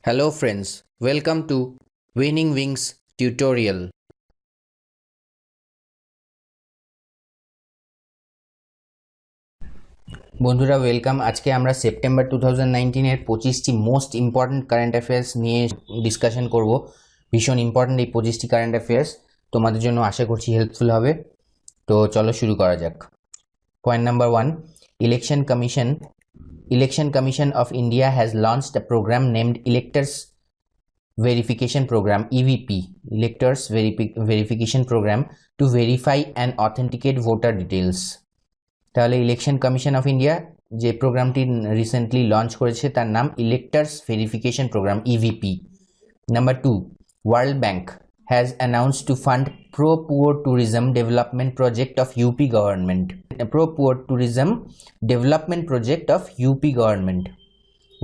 Hello friends, welcome to Winning Wings tutorial. বন্ধুরা welcome. আজকে আমরা সেপ্টেম্বর 2019 এর 25টি মোস্ট ইম্পর্টেন্ট কারেন্ট অ্যাফেয়ার্স নিয়ে ডিসকাশন করব। ভীষণ ইম্পর্টেন্ট এই 25টি কারেন্ট অ্যাফেয়ার্স তোমাদের জন্য আশা করছি হেল্পফুল হবে। তো চলো শুরু করা যাক। Point number 1, Election Commission of India has launched a program named Electors Verification Program EVP, Electors Verification Program to verify and authenticate voter details. তাহলে ইলেকশন কমিশন অফ ইন্ডিয়া যে প্রোগ্রামটি রিসেন্টলি লঞ্চ করেছে তার নাম electors verification program EVP. Number 2, world bank has announced to fund pro-poor tourism development project of UP government. Pro-poor tourism development project of UP government.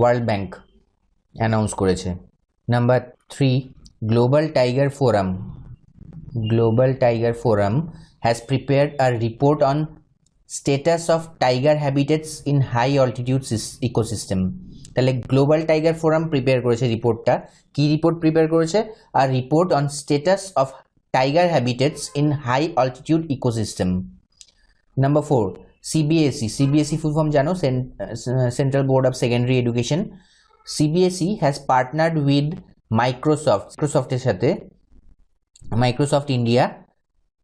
World Bank announce করেছে। Number 3, Global Tiger Forum has prepared a report on status of tiger habitats in high altitude ecosystem. তাহলে global tiger forum prepare করেছে রিপোর্টটা। কি report prepare করেছে? আর report on status of tiger habitats in high altitude ecosystem. Number 4, CBSE full form জানো, central board of secondary education. CBSE has partnered with মাইক্রোসফটের সাথে Microsoft India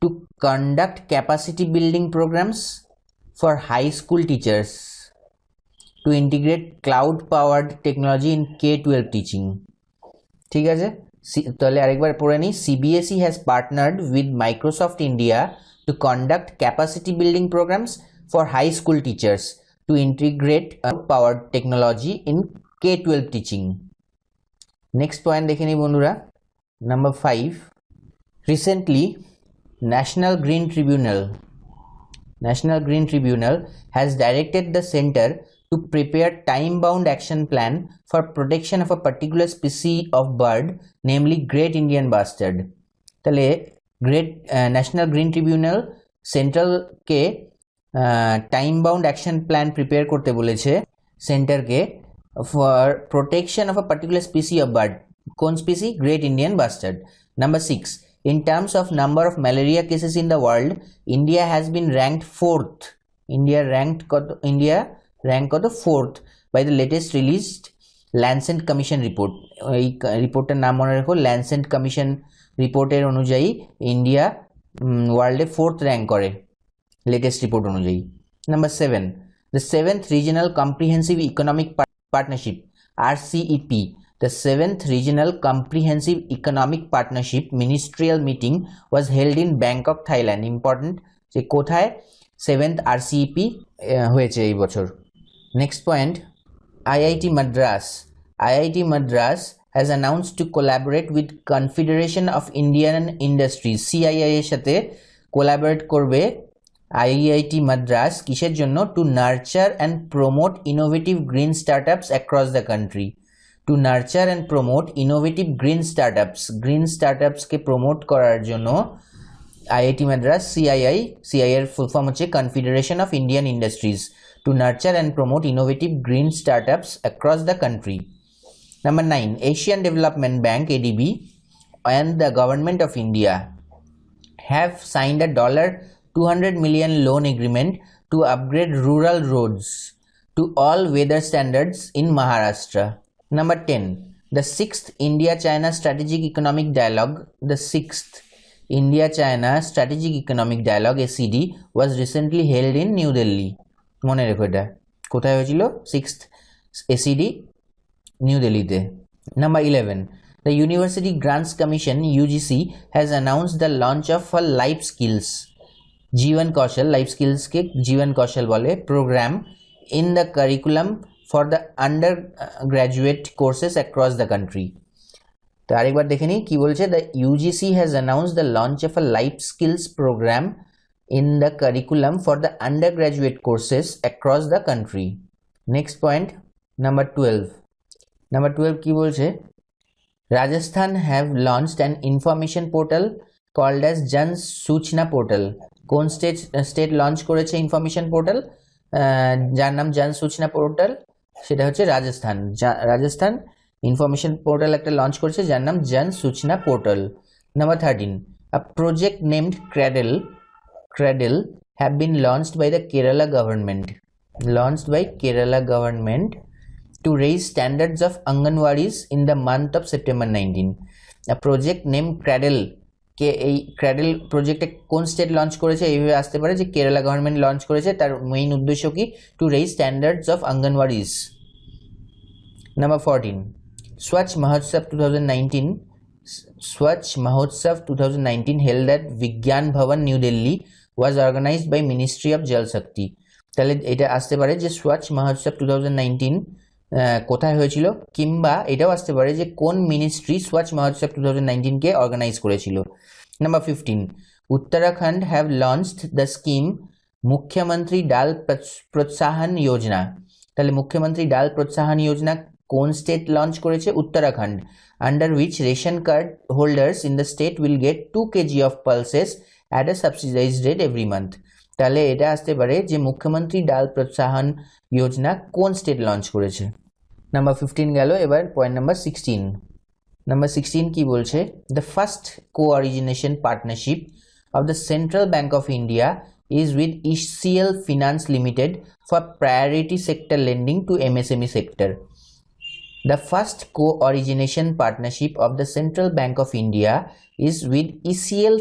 to conduct capacity building programs for high school teachers to integrate cloud powered technology in K-12 teaching. ঠিক আছে, তাহলে আরেকবার পড়ে নিই। CBSE has partnered with Microsoft India to conduct capacity building programs for high school teachers to integrate cloud powered technology in K-12 teaching. Next point দেখে নিই বন্ধুরা। Number 5, recently National Green Tribunal has directed the center to prepare time-bound action plan for protection of a particular species of bird, namely Great Indian Bustard. তাহলে national green tribunal সেন্ট্রালকে time bound action plan prepare করতে বলেছে সেন্টারকে for protection of a particular species of bird. কোন species? Great Indian bustard. Number 6, in terms of number of malaria cases in the world, India has been ranked 4th. India ranked 4th by the latest released Lancet Commission report. এই রিপোর্টের নাম মনে রাখো, Lancet commission রিপোর্টের অনুযায়ী India ওয়ার্ল্ডে 4th rank করে latest report অনুযায়ী। Number 7, the 7th Regional Comprehensive Economic Partnership RCEP, the 7th Regional Comprehensive Economic Partnership ministerial meeting was held in Bangkok, Thailand. Important যে কোথায় 7th RCEP হয়েছে এই বছর। Next point, IIT Madras has announced to collaborate with Confederation of Indian Industries CII এর সাথে collaborate করবে IIT Madras কিসের জন্য? To nurture and promote innovative green startups across the country. To nurture and promote innovative green startups K promote করার জন্য IIT Madras CII এর full form হচ্ছে Confederation of Indian Industries, to nurture and promote innovative green startups across the country. Number 9, Asian Development Bank ADB and the Government of India have signed a $200 million loan agreement to upgrade rural roads to all weather standards in Maharashtra. Number 10, the 6th India-China Strategic Economic Dialogue, SED was recently held in New Delhi. মনে রেখো এটা কোথায় হয়েছিল? 6th SED new দিল্লিতে। Number 11, the University Grants Commission UGC has announced the launch of a life skills কে জীবন কৌশল বলে program in the curriculum for the undergraduate courses across the country. তো আরেকবার দেখে নিই কি বলছে। The UGC has announced the launch of a life skills program in the curriculum for the undergraduate courses across the country. Next point, number 12 কি বলছে? Rajasthan have launched an information portal called as Jan Suchna portal. কোন state launch করেছে information portal যার নাম jan Suchna portal? সেটা হচ্ছে Rajasthan information portal একটা launch করেছে যার নাম জন সূচনা portal. Number 13, a project named Cradle have been launched by the Kerala government to raise standards of Anganwadis in the month of September 19. A project named Cradle কে এই cradle প্রজেক্টে কোন state launch করেছে, এইভাবে আসতে পারে যে কেরালা গভর্নমেন্ট লঞ্চ করেছে, তার মেইন উদ্দেশ্য কি, to raise standards of anganwadis. Number 14, Swachh Mahotsav 2019 held at Vigyan Bhavan, New Delhi was organized by Ministry of Jal Shakti. তাহলে এটা আসতে পারে যে Swachh Mahotsav 2019 কোথায় হয়েছিল, কিংবা এটাও আসতে পারে যে কোন মিনিস্ট্রি Swachh Mahotsav 2019 কে অর্গানাইজ করেছিল। Number 15, Uttarakhand have launched the scheme মুখ্যমন্ত্রী ডাল প্রোৎসাহন যোজনা। তাহলে মুখ্যমন্ত্রী ডাল প্রোৎসাহন যোজনা কোন স্টেট লঞ্চ করেছে, Uttarakhand, under which ration card holders in the state will get 2 kg of pulses at a subsidized rate every month. তাহলে এটা আসতে পারে যে মুখ্যমন্ত্রী ডাল প্রোৎসাহন যোজনা কোন স্টেট লঞ্চ করেছে। নাম্বার 15 গেল, এবার পয়েন্ট নাম্বার 16। নাম্বার 16 কি বলছে, the first co-origination partnership of the Central Bank of India is with CGL Finance Limited for priority sector lending to MSME sector. The first co-origination partnership of the Central Bank of India is with ECL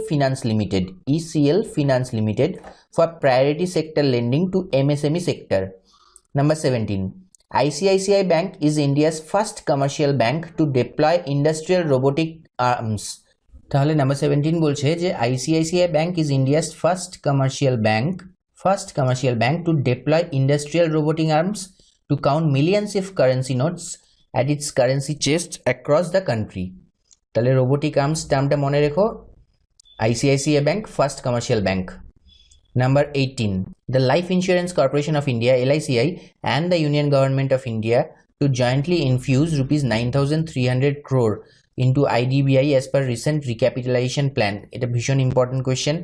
Finance Limited for priority sector lending to MSME sector. Number 17, ICICI Bank is India's first commercial bank to deploy industrial robotic arms. তাহলে number 17 বলছে যে ICICI Bank is India's first commercial bank to deploy industrial robotic arms to count millions of currency notes at its currency chests across the country. তাহলে robotic arms টার্মটা মনে রেখো, ICICI Bank first commercial bank. Number 18, the Life Insurance Corporation of India LICI and the Union Government of India to jointly infuse rupees 9,300 crore into IDBI as per recent recapitalization plan. এটা ভীষণ important question,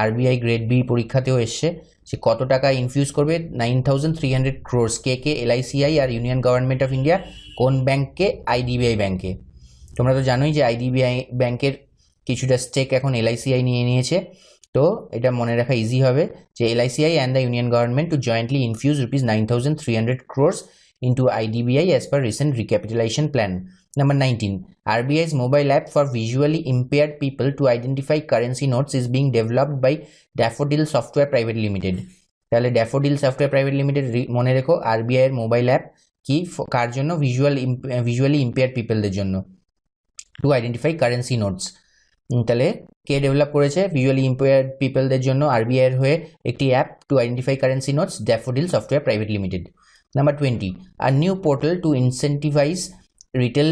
RBI grade B পরীক্ষাতেও এসছে যে কত টাকা infuse করবে 9,300 crores কে LICI আর ইউনিয়ন গভর্নমেন্ট অফ ইন্ডিয়া কোন ব্যাংককে, IDBI ব্যাংকে। তোমরা তো জানোই যে IDBI ব্যাংকের কিছুটা স্টেক এখন LICI নিয়ে নিয়েছে, তো এটা মনে রাখা ইজি হবে যে LICI and the Union Government to jointly infuse rupees 9,300 crores into IDBI as per recent recapitalization plan. Number 19, RBI's mobile app for visually impaired people to identify currency notes is being developed by Daffodil Software Private Limited. তাহলে Daffodil Software Private Limited মনে রেখো, RBI এর mobile app কি, কার জন্য, visually impaired পিপলদের জন্য, to identify currency notes. তাহলে কে develop করেছে, visually impaired পিপলদের জন্য RBI এর হয়ে একটি app to identify currency notes, daffodil software private limited. Number 20, a new portal to incentivize retail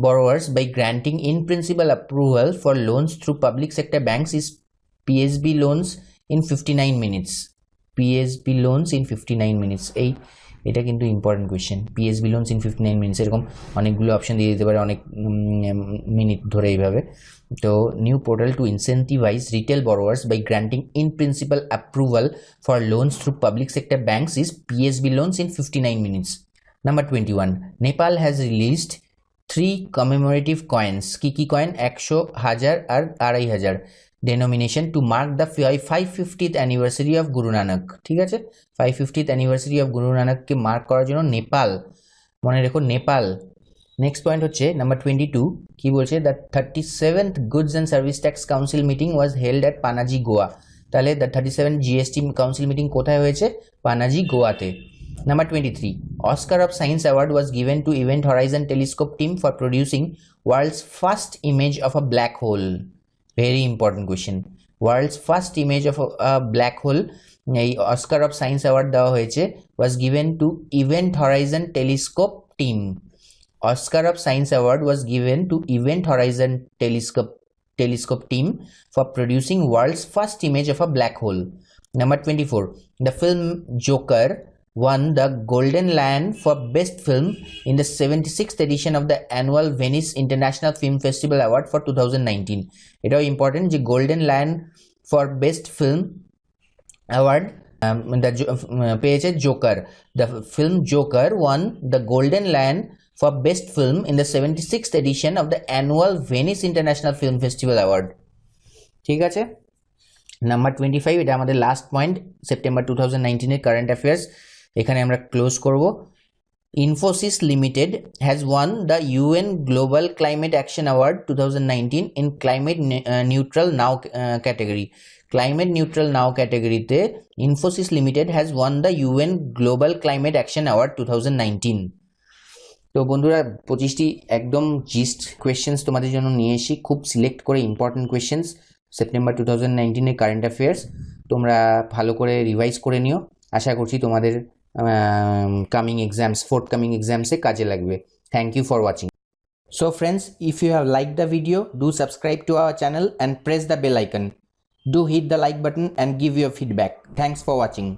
borrowers by granting in principle approval for loans through public sector banks is PSB loans in 59 minutes. PSB loans in 59 minutes. এটা কিন্তু important question, PSB loans in 59 minutes, এরকম অনেকগুলো option দিয়ে দিতে পারে অনেক minute ধরে এইভাবে। তো new portal to incentivise retail borrowers by granting in principle approval for loans through public sector banks is PSB loans in 59 minutes. Number 21, Nepal has released 3 commemorative coins. কি coin, 100, 1000 R 2500 denomination to mark the 550th anniversary of Guru Nanak. ঠিক আছে, 550th anniversary of Guru Nanak K mark করার জন্য নেপাল, মনে রেখো Nepal. Next point হচ্ছে number 22, কি বলছে, the 37th goods and service tax council meeting was held at Panaji, Goa. তাহলে the 37th GST council meeting কোথায় হয়েছে, পানাজি, গোয়াতে। Number 23, Oscar of Science Award was given to Event Horizon Telescope team for producing world's first image of a black hole. Very important question. World's first image of a black hole, এই Oscar of Science Award দেওয়া হয়েছে, was given to Event Horizon Telescope team. Oscar of Science Award was given to Event Horizon Telescope team for producing world's first image of a black hole. Number 24, the film Joker won the Golden Lion for Best Film in the 76th edition of the annual Venice International Film Festival Award for 2019. এটাও important যে golden lion for best film award পেয়েছে Joker. The film Joker won the golden lion for best film in the 76th edition of the annual Venice International Film Festival Award. ঠিক আছে, number 25 এটা আমাদের last point September 2019 এর current affairs, এখানে আমরা close করব। Infosys Limited has won the UN Global Climate Action Award 2019 in Climate Neutral Now category. Climate Neutral Now category-তে Infosys Limited has won the UN Global Climate Action Award 2019. তো বন্ধুরা 25টি একদম gist questions তোমাদের জন্য নিয়ে এসেছি, খুব select করে important questions September 2019 এর কারেন্ট অ্যাফেয়ার্স। তোমরা ভালো করে রিভাইজ করে নিও, আশা করছি তোমাদের coming exams, forthcoming exams se kaje lagbe. Thank you for watching. So friends, if you have liked the video, do subscribe to our channel and press the bell icon. Do hit the like button and give your feedback. Thanks for watching.